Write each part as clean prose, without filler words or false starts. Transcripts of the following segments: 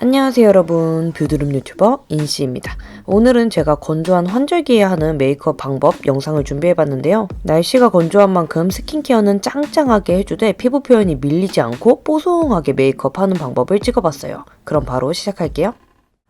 안녕하세요 여러분, 뷰드룸 유튜버 인씨입니다. 오늘은 제가 건조한 환절기에 하는 메이크업 방법 영상을 준비해봤는데요. 날씨가 건조한 만큼 스킨케어는 짱짱하게 해주되 피부 표현이 밀리지 않고 뽀송하게 메이크업하는 방법을 찍어봤어요. 그럼 바로 시작할게요.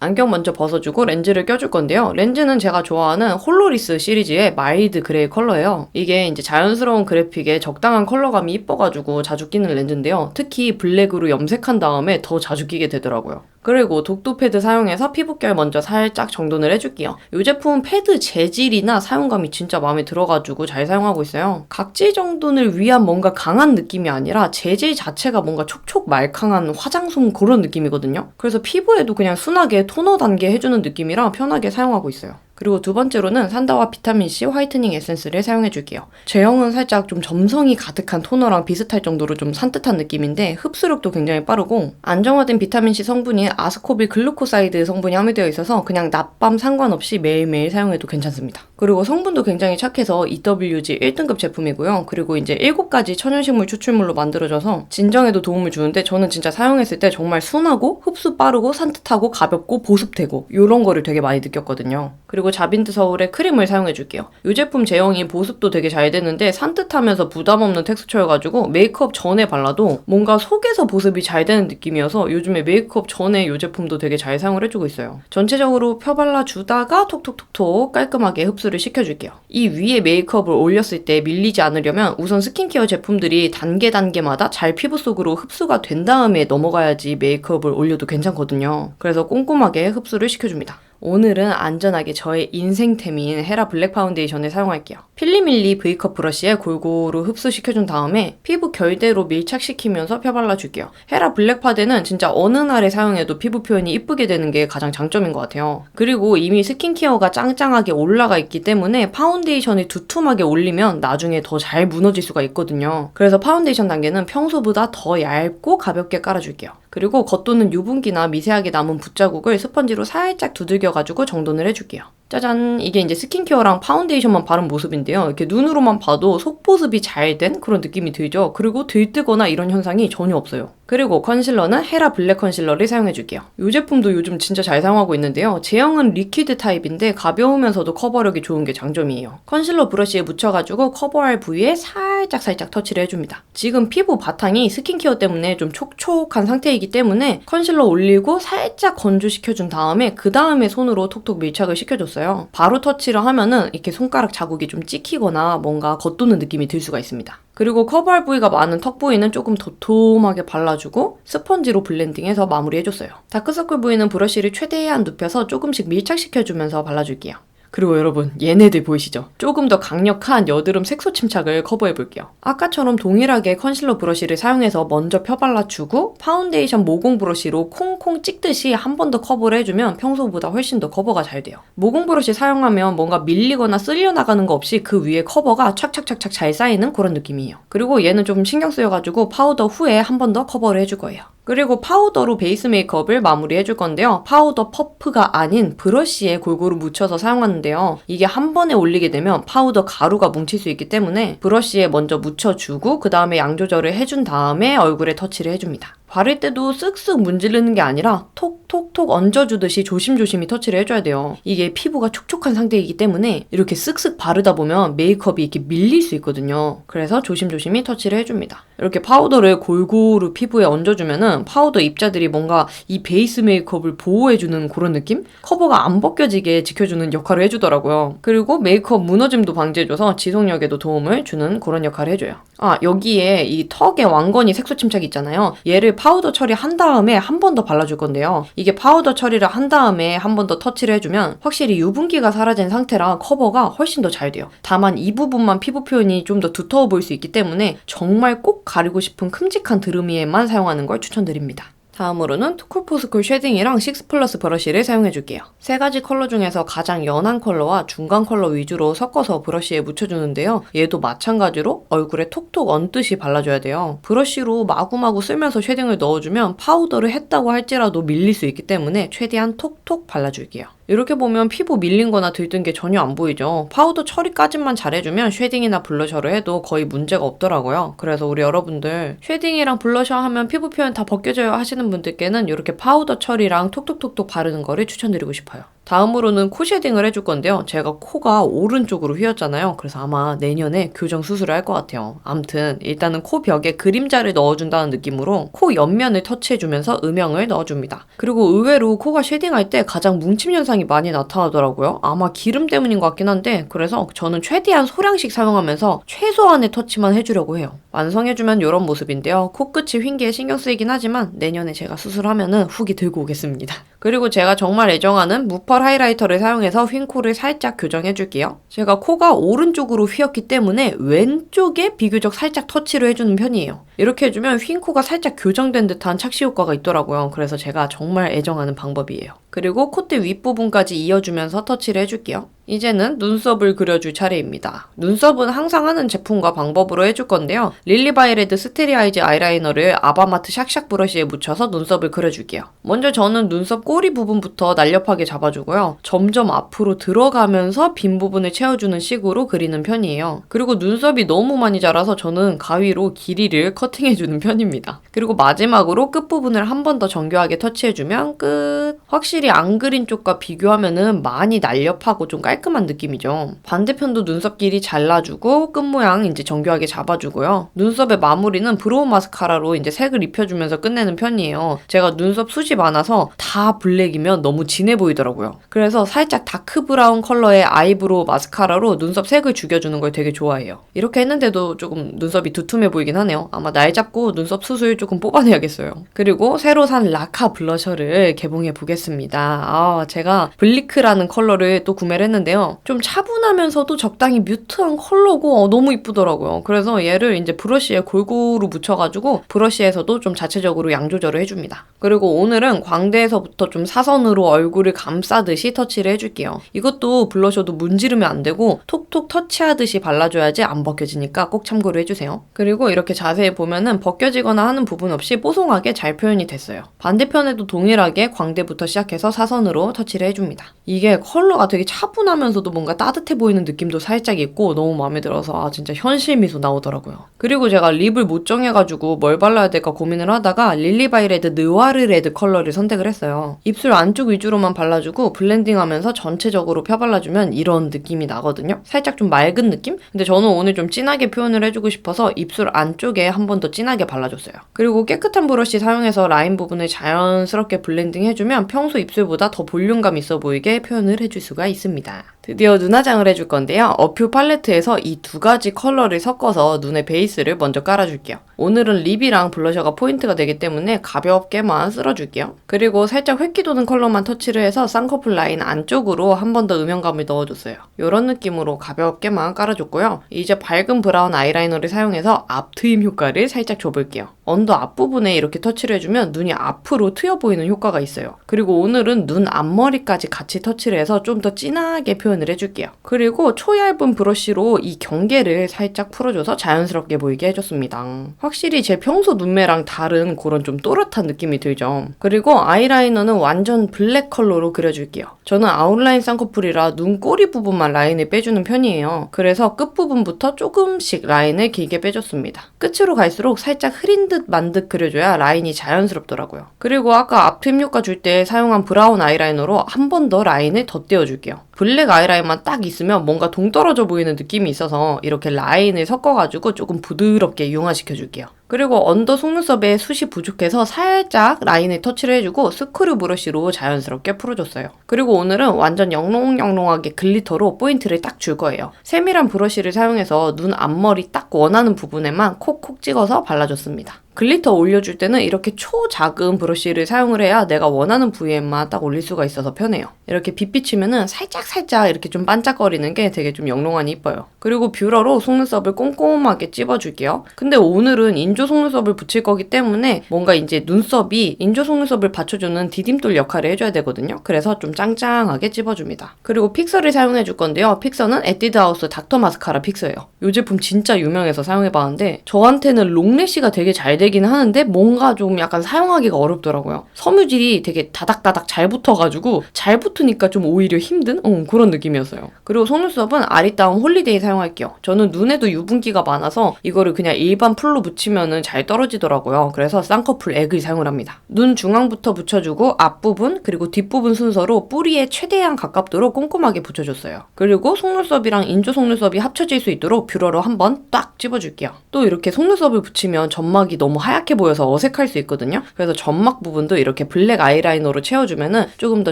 안경 먼저 벗어주고 렌즈를 껴줄 건데요. 렌즈는 제가 좋아하는 홀로리스 시리즈의 마일드 그레이 컬러예요. 이게 이제 자연스러운 그래픽에 적당한 컬러감이 이뻐가지고 자주 끼는 렌즈인데요. 특히 블랙으로 염색한 다음에 더 자주 끼게 되더라고요. 그리고 독도 패드 사용해서 피부결 먼저 살짝 정돈을 해줄게요. 이 제품 패드 재질이나 사용감이 진짜 마음에 들어가지고 잘 사용하고 있어요. 각질 정돈을 위한 뭔가 강한 느낌이 아니라 재질 자체가 뭔가 촉촉 말캉한 화장솜 그런 느낌이거든요. 그래서 피부에도 그냥 순하게 토너 단계 해주는 느낌이라 편하게 사용하고 있어요. 그리고 두 번째로는 산다와 비타민C 화이트닝 에센스를 사용해줄게요. 제형은 살짝 좀 점성이 가득한 토너랑 비슷할 정도로 좀 산뜻한 느낌인데 흡수력도 굉장히 빠르고 안정화된 비타민C 성분인 아스코빌 글루코사이드 성분이 함유되어 있어서 그냥 낮밤 상관없이 매일매일 사용해도 괜찮습니다. 그리고 성분도 굉장히 착해서 EWG 1등급 제품이고요. 그리고 이제 7가지 천연식물 추출물로 만들어져서 진정에도 도움을 주는데 저는 진짜 사용했을 때 정말 순하고 흡수 빠르고 산뜻하고 가볍고 보습되고 이런 거를 되게 많이 느꼈거든요. 그리고 자빈드 서울의 크림을 사용해줄게요. 이 제품 제형이 보습도 되게 잘 되는데 산뜻하면서 부담없는 텍스처여가지고 메이크업 전에 발라도 뭔가 속에서 보습이 잘 되는 느낌이어서 요즘에 메이크업 전에 이 제품도 되게 잘 사용을 해주고 있어요. 전체적으로 펴발라주다가 톡톡톡톡 깔끔하게 흡수를 시켜줄게요. 이 위에 메이크업을 올렸을 때 밀리지 않으려면 우선 스킨케어 제품들이 단계마다 잘 피부 속으로 흡수가 된 다음에 넘어가야지 메이크업을 올려도 괜찮거든요. 그래서 꼼꼼하게 흡수를 시켜줍니다. 오늘은 안전하게 저의 인생템인 헤라 블랙 파운데이션을 사용할게요. 필리밀리 V컵 브러쉬에 골고루 흡수시켜준 다음에 피부 결대로 밀착시키면서 펴발라줄게요. 헤라 블랙 파데는 진짜 어느 날에 사용해도 피부 표현이 이쁘게 되는 게 가장 장점인 것 같아요. 그리고 이미 스킨케어가 짱짱하게 올라가 있기 때문에 파운데이션을 두툼하게 올리면 나중에 더 잘 무너질 수가 있거든요. 그래서 파운데이션 단계는 평소보다 더 얇고 가볍게 깔아줄게요. 그리고 겉도는 유분기나 미세하게 남은 붓자국을 스펀지로 살짝 두들겨가지고 정돈을 해줄게요. 짜잔! 이게 이제 스킨케어랑 파운데이션만 바른 모습인데요. 이렇게 눈으로만 봐도 속보습이 잘 된 그런 느낌이 들죠? 그리고 들뜨거나 이런 현상이 전혀 없어요. 그리고 컨실러는 헤라 블랙 컨실러를 사용해줄게요. 이 제품도 요즘 진짜 잘 사용하고 있는데요. 제형은 리퀴드 타입인데 가벼우면서도 커버력이 좋은 게 장점이에요. 컨실러 브러쉬에 묻혀가지고 커버할 부위에 살짝 터치를 해줍니다. 지금 피부 바탕이 스킨케어 때문에 좀 촉촉한 상태이기 때문에 컨실러 올리고 살짝 건조시켜준 다음에 그 다음에 손으로 톡톡 밀착을 시켜줬어요. 바로 터치를 하면은 이렇게 손가락 자국이 좀 찍히거나 뭔가 겉도는 느낌이 들 수가 있습니다. 그리고 커버할 부위가 많은 턱 부위는 조금 도톰하게 발라주고 스펀지로 블렌딩해서 마무리해줬어요. 다크서클 부위는 브러쉬를 최대한 눕혀서 조금씩 밀착시켜주면서 발라줄게요. 그리고 여러분, 얘네들 보이시죠? 조금 더 강력한 여드름 색소 침착을 커버해볼게요. 아까처럼 동일하게 컨실러 브러쉬를 사용해서 먼저 펴발라주고 파운데이션 모공 브러쉬로 콩콩 찍듯이 한 번 더 커버를 해주면 평소보다 훨씬 더 커버가 잘 돼요. 모공 브러쉬 사용하면 뭔가 밀리거나 쓸려나가는 거 없이 그 위에 커버가 착착착착 잘 쌓이는 그런 느낌이에요. 그리고 얘는 좀 신경 쓰여가지고 파우더 후에 한 번 더 커버를 해줄 거예요. 그리고 파우더로 베이스 메이크업을 마무리해줄 건데요. 파우더 퍼프가 아닌 브러쉬에 골고루 묻혀서 사용하는데요. 이게 한 번에 올리게 되면 파우더 가루가 뭉칠 수 있기 때문에 브러쉬에 먼저 묻혀주고 그 다음에 양 조절을 해준 다음에 얼굴에 터치를 해줍니다. 바를 때도 쓱쓱 문지르는 게 아니라 톡톡톡 얹어주듯이 조심조심히 터치를 해줘야 돼요. 이게 피부가 촉촉한 상태이기 때문에 이렇게 쓱쓱 바르다 보면 메이크업이 이렇게 밀릴 수 있거든요. 그래서 조심조심히 터치를 해줍니다. 이렇게 파우더를 골고루 피부에 얹어주면은 파우더 입자들이 뭔가 이 베이스 메이크업을 보호해주는 그런 느낌? 커버가 안 벗겨지게 지켜주는 역할을 해주더라고요. 그리고 메이크업 무너짐도 방지해줘서 지속력에도 도움을 주는 그런 역할을 해줘요. 여기에 이 턱에 왕건이 색소 침착이 있잖아요. 얘를 파우더 처리한 다음에 한 번 더 발라줄 건데요. 이게 파우더 처리를 한 다음에 한 번 더 터치를 해주면 확실히 유분기가 사라진 상태라 커버가 훨씬 더 잘 돼요. 다만 이 부분만 피부 표현이 좀 더 두터워 보일 수 있기 때문에 정말 꼭 가리고 싶은 큼직한 드루미에만 사용하는 걸 추천드립니다. 다음으로는 투쿨포스쿨 쉐딩이랑 식스 플러스 브러쉬를 사용해줄게요. 3가지 컬러 중에서 가장 연한 컬러와 중간 컬러 위주로 섞어서 브러쉬에 묻혀주는데요. 얘도 마찬가지로 얼굴에 톡톡 얹듯이 발라줘야 돼요. 브러쉬로 마구마구 쓸면서 쉐딩을 넣어주면 파우더를 했다고 할지라도 밀릴 수 있기 때문에 최대한 톡톡 발라줄게요. 이렇게 보면 피부 밀린 거나 들뜬 게 전혀 안 보이죠. 파우더 처리까지만 잘해주면 쉐딩이나 블러셔를 해도 거의 문제가 없더라고요. 그래서 우리 여러분들 쉐딩이랑 블러셔 하면 피부 표현 다 벗겨져요 하시는 하는 분들께는 이렇게 파우더 처리랑 톡톡톡톡 바르는 거를 추천드리고 싶어요. 다음으로는 코 쉐딩을 해줄 건데요. 제가 코가 오른쪽으로 휘었잖아요. 그래서 아마 내년에 교정 수술을 할 것 같아요. 암튼 일단은 코 벽에 그림자를 넣어준다는 느낌으로 코 옆면을 터치해주면서 음영을 넣어줍니다. 그리고 의외로 코가 쉐딩할 때 가장 뭉침 현상이 많이 나타나더라고요. 아마 기름 때문인 것 같긴 한데 그래서 저는 최대한 소량씩 사용하면서 최소한의 터치만 해주려고 해요. 완성해주면 이런 모습인데요. 코끝이 휜 게 신경 쓰이긴 하지만 내년에 제가 수술하면은 후기 들고 오겠습니다. 그리고 제가 정말 애정하는 무펄 하이라이터를 사용해서 휜 코를 살짝 교정해줄게요. 제가 코가 오른쪽으로 휘었기 때문에 왼쪽에 비교적 살짝 터치를 해주는 편이에요. 이렇게 해주면 휜 코가 살짝 교정된 듯한 착시 효과가 있더라고요. 그래서 제가 정말 애정하는 방법이에요. 그리고 콧대 윗부분까지 이어주면서 터치를 해줄게요. 이제는 눈썹을 그려줄 차례입니다. 눈썹은 항상 하는 제품과 방법으로 해줄 건데요. 릴리바이레드 스테리아이즈 아이라이너를 아바마트 샥샥 브러쉬에 묻혀서 눈썹을 그려줄게요. 먼저 저는 눈썹 꼬리 부분부터 날렵하게 잡아주고요. 점점 앞으로 들어가면서 빈 부분을 채워주는 식으로 그리는 편이에요. 그리고 눈썹이 너무 많이 자라서 저는 가위로 길이를 커팅해주는 편입니다. 그리고 마지막으로 끝부분을 한 번 더 정교하게 터치해주면 끝! 확실히 안 그린 쪽과 비교하면은 많이 날렵하고 좀 깔끔한 느낌이죠. 반대편도 눈썹 길이 잘라주고 끝 모양 이제 정교하게 잡아주고요. 눈썹의 마무리는 브로우 마스카라로 이제 색을 입혀주면서 끝내는 편이에요. 제가 눈썹 숱이 많아서 다 블랙이면 너무 진해 보이더라고요. 그래서 살짝 다크 브라운 컬러의 아이브로우 마스카라로 눈썹 색을 죽여주는 걸 되게 좋아해요. 이렇게 했는데도 조금 눈썹이 두툼해 보이긴 하네요. 아마 날 잡고 눈썹 숱을 조금 뽑아내야겠어요. 그리고 새로 산 라카 블러셔를 개봉해 보겠습니다. 제가 블리크라는 컬러를 또 구매를 했는데요. 좀 차분하면서도 적당히 뮤트한 컬러고 너무 이쁘더라고요. 그래서 얘를 이제 브러쉬에 골고루 묻혀가지고 브러쉬에서도 좀 자체적으로 양 조절을 해줍니다. 그리고 오늘은 광대에서부터 좀 사선으로 얼굴을 감싸듯이 터치를 해줄게요. 이것도 블러셔도 문지르면 안 되고 톡톡 터치하듯이 발라줘야지 안 벗겨지니까 꼭 참고를 해주세요. 그리고 이렇게 자세히 보면은 벗겨지거나 하는 부분 없이 뽀송하게 잘 표현이 됐어요. 반대편에도 동일하게 광대부터 시작해서 사선으로 터치를 해줍니다. 이게 컬러가 되게 차분하면서도 뭔가 따뜻해 보이는 느낌도 살짝 있고 너무 마음에 들어서 진짜 현실 미소 나오더라고요. 그리고 제가 립을 못 정해가지고 뭘 발라야 될까 고민을 하다가 릴리바이레드 느와르 레드 컬러를 선택을 했어요. 입술 안쪽 위주로만 발라주고 블렌딩하면서 전체적으로 펴발라주면 이런 느낌이 나거든요. 살짝 좀 맑은 느낌? 근데 저는 오늘 좀 진하게 표현을 해주고 싶어서 입술 안쪽에 한 번 더 진하게 발라줬어요. 그리고 깨끗한 브러쉬 사용해서 라인 부분을 자연스럽게 블렌딩 해주면 평소 입술보다 더 볼륨감 있어 보이게 표현을 해줄 수가 있습니다. 드디어 눈화장을 해줄 건데요. 어퓨 팔레트에서 이 두 가지 컬러를 섞어서 눈의 베이스를 먼저 깔아줄게요. 오늘은 립이랑 블러셔가 포인트가 되기 때문에 가볍게만 쓸어줄게요. 그리고 살짝 획기 도는 컬러만 터치를 해서 쌍꺼풀 라인 안쪽으로 한 번 더 음영감을 넣어줬어요. 이런 느낌으로 가볍게만 깔아줬고요. 이제 밝은 브라운 아이라이너를 사용해서 앞 트임 효과를 살짝 줘볼게요. 언더 앞부분에 이렇게 터치를 해주면 눈이 앞으로 트여 보이는 효과가 있어요. 그리고 오늘은 눈 앞머리까지 같이 터치를 해서 좀 더 진하게 표현을 해줄게요. 그리고 초얇은 브러쉬로 이 경계를 살짝 풀어줘서 자연스럽게 보이게 해줬습니다. 확실히 제 평소 눈매랑 다른 그런 좀 또렷한 느낌이 들죠. 그리고 아이라이너는 완전 블랙 컬러로 그려줄게요. 저는 아웃라인 쌍꺼풀이라 눈 꼬리 부분만 라인을 빼주는 편이에요. 그래서 끝부분부터 조금씩 라인을 길게 빼줬습니다. 끝으로 갈수록 살짝 흐린 듯 만 듯 그려줘야 라인이 자연스럽더라고요. 그리고 아까 앞트임 효과 줄 때 사용한 브라운 아이라이너로 한 번 더 라인을 덧대어줄게요. 블랙 아이라인만 딱 있으면 뭔가 동떨어져 보이는 느낌이 있어서 이렇게 라인을 섞어가지고 조금 부드럽게 융화시켜줄게요. 그리고 언더 속눈썹에 숱이 부족해서 살짝 라인을 터치를 해주고 스크류 브러쉬로 자연스럽게 풀어줬어요. 그리고 오늘은 완전 영롱영롱하게 글리터로 포인트를 딱 줄 거예요. 세밀한 브러쉬를 사용해서 눈 앞머리 딱 원하는 부분에만 콕콕 찍어서 발라줬습니다. 글리터 올려줄 때는 이렇게 초작은 브러쉬를 사용을 해야 내가 원하는 부위에만 딱 올릴 수가 있어서 편해요. 이렇게 빛 비치면은 살짝 이렇게 좀 반짝거리는 게 되게 좀 영롱하니 이뻐요. 그리고 뷰러로 속눈썹을 꼼꼼하게 찝어줄게요. 근데 오늘은 인조 속눈썹을 붙일 거기 때문에 뭔가 이제 눈썹이 인조 속눈썹을 받쳐주는 디딤돌 역할을 해줘야 되거든요. 그래서 좀 짱짱하게 찝어줍니다. 그리고 픽서를 사용해줄 건데요. 픽서는 에뛰드하우스 닥터 마스카라 픽서예요. 이 제품 진짜 유명해서 사용해봤는데 저한테는 롱래쉬가 되게 잘 되긴 하는데 뭔가 좀 약간 사용하기가 어렵더라고요. 섬유질이 되게 다닥다닥 잘 붙어가지고 잘 붙으니까 좀 오히려 힘든 그런 느낌이었어요. 그리고 속눈썹은 아리따움 홀리데이 사용할게요. 저는 눈에도 유분기가 많아서 이거를 그냥 일반 풀로 붙이면은 잘 떨어지더라고요. 그래서 쌍꺼풀 액을 사용을 합니다. 눈 중앙부터 붙여주고 앞부분 그리고 뒷부분 순서로 뿌리에 최대한 가깝도록 꼼꼼하게 붙여줬어요. 그리고 속눈썹이랑 인조 속눈썹이 합쳐질 수 있도록 뷰러로 한번 딱 찝어줄게요. 또 이렇게 속눈썹을 붙이면 점막이 너무 하얗게 보여서 어색할 수 있거든요. 그래서 점막 부분도 이렇게 블랙 아이라이너로 채워주면은 조금 더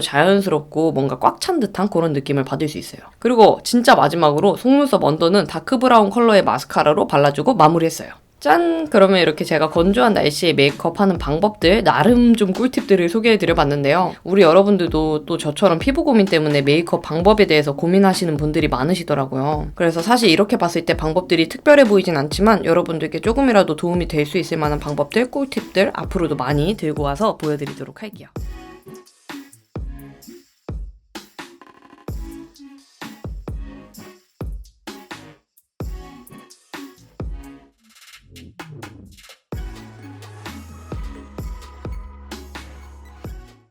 자연스럽고 뭔가 꽉 찬 듯한 그런 느낌을 받을 수 있어요. 그리고 진짜 마지막으로 속눈썹 언더는 다크 브라운 컬러의 마스카라로 발라주고 마무리했어요. 짠! 그러면 이렇게 제가 건조한 날씨에 메이크업 하는 방법들, 나름 좀 꿀팁들을 소개해드려봤는데요. 우리 여러분들도 또 저처럼 피부 고민 때문에 메이크업 방법에 대해서 고민하시는 분들이 많으시더라고요. 그래서 사실 이렇게 봤을 때 방법들이 특별해 보이진 않지만 여러분들께 조금이라도 도움이 될 수 있을 만한 방법들, 꿀팁들 앞으로도 많이 들고 와서 보여드리도록 할게요.